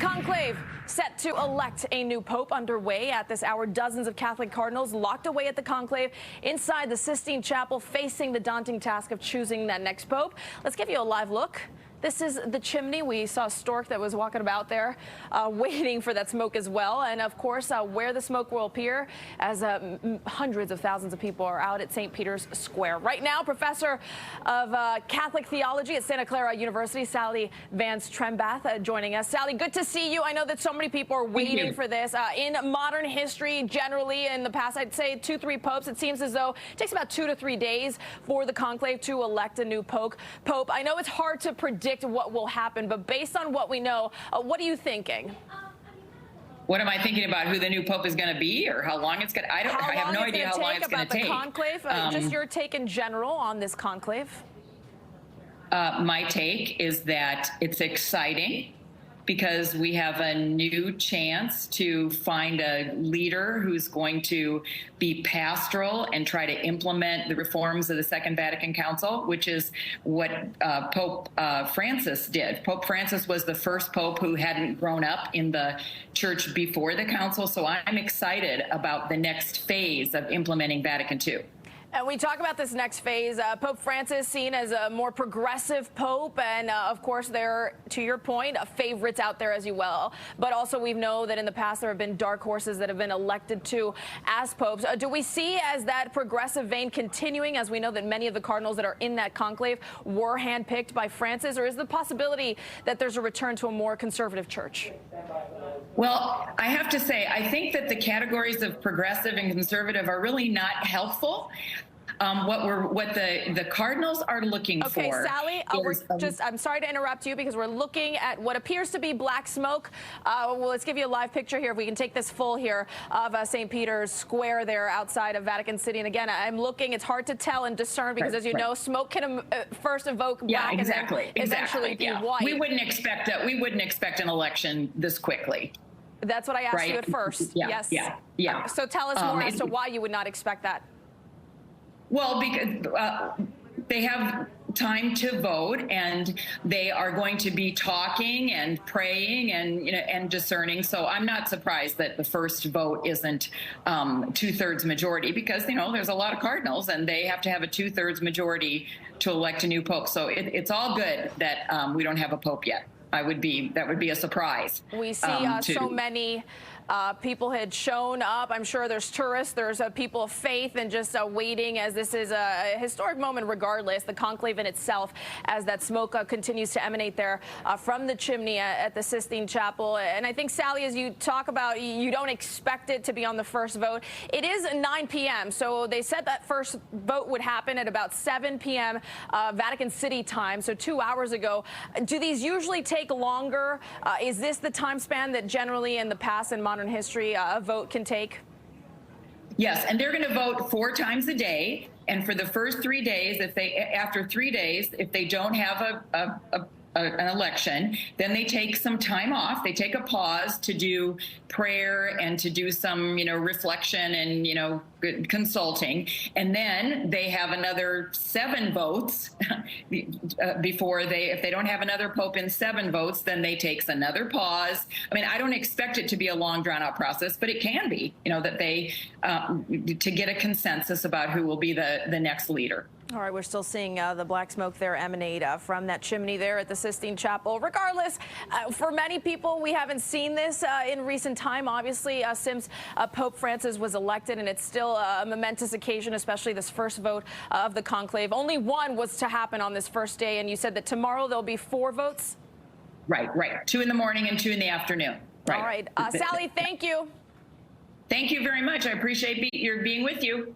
conclave set to elect a new pope underway at this hour. Dozens of Catholic cardinals locked away at the conclave inside the Sistine Chapel, facing the daunting task of choosing that next pope. Let's give you a live look. This is the chimney. We saw a stork that was walking about there, waiting for that smoke as well. And of course, where the smoke will appear as hundreds of thousands of people are out at St. Peter's Square. Right now, Professor of Catholic Theology at Santa Clara University, Sally Vance Trembath, joining us. Sally, good to see you. I know that so many people are waiting for this. In modern history, generally, in the past, I'd say 2-3 popes, it seems as though it takes about 2 to 3 days for the conclave to elect a new pope. I know it's hard to predict what will happen, but based on what we know, what are you thinking? What am I thinking about? Who the new pope is going to be, or how long it's going to? I have no idea how long it's going to take. Conclave, just your take in general on this conclave. My take is that it's exciting because we have a new chance to find a leader who's going to be pastoral and try to implement the reforms of the Second Vatican Council, which is what Pope Francis did. Pope Francis was the first pope who hadn't grown up in the church before the council, so I'm excited about the next phase of implementing Vatican II. And we talk about this next phase. Pope Francis seen as a more progressive pope, and of course there are, to your point, favorites out there as well. But also we know that in the past there have been dark horses that have been elected to as popes. Do we see as that progressive vein continuing, as we know that many of the cardinals that are in that conclave were handpicked by Francis, or is the possibility that there's a return to a more conservative church? Well, I have to say, I think that the categories of progressive and conservative are really not helpful. What the cardinals are looking for. Okay, Sally, I'm sorry to interrupt you because we're looking at what appears to be black smoke. Well, let's give you a live picture here. If we can take this full here of St. Peter's Square there outside of Vatican City. And again, I'm looking, it's hard to tell and discern because as you know, smoke can first evoke black and then eventually be white. We wouldn't expect an election this quickly. That's what I asked you at first. Yes. Yeah. So tell us more as to why you would not expect that. Well, because they have time to vote, and they are going to be talking and praying and and discerning. So I'm not surprised that the first vote isn't 2/3 majority, because there's a lot of cardinals and they have to have a 2/3 majority to elect a new pope. So it's all good that we don't have a pope yet. That would be a surprise. We see so many people had shown up. I'm sure there's tourists, there's people of faith, and just waiting, as this is a historic moment regardless, the conclave in itself, as that smoke continues to emanate there from the chimney at the Sistine Chapel. And I think, Sally, as you talk about, you don't expect it to be on the first vote. It is 9 p.m., so they said that first vote would happen at about 7 p.m. Vatican City time, so 2 hours ago. Do these usually take longer? Is this the time span that generally in the past in modern history a vote can take? Yes, and they're going to vote 4 times a day. And for the first 3 days, after 3 days, if they don't have an election, then they take some time off. They take a pause to do prayer and to do some, reflection and, consulting. And then they have another 7 votes before if they don't have another pope in 7 votes, then they take another pause. I mean, I don't expect it to be a long drawn out process, but it can be, that they, to get a consensus about who will be the next leader. All right, we're still seeing the black smoke there emanate from that chimney there at the Sistine Chapel. Regardless, for many people, we haven't seen this in recent time, obviously, since Pope Francis was elected, and it's still a momentous occasion, especially this first vote of the conclave. Only one was to happen on this first day, and you said that tomorrow there'll be 4 votes? Right. 2 in the morning and 2 in the afternoon. Right. All right. Sally, thank you. Thank you very much. I appreciate being with you.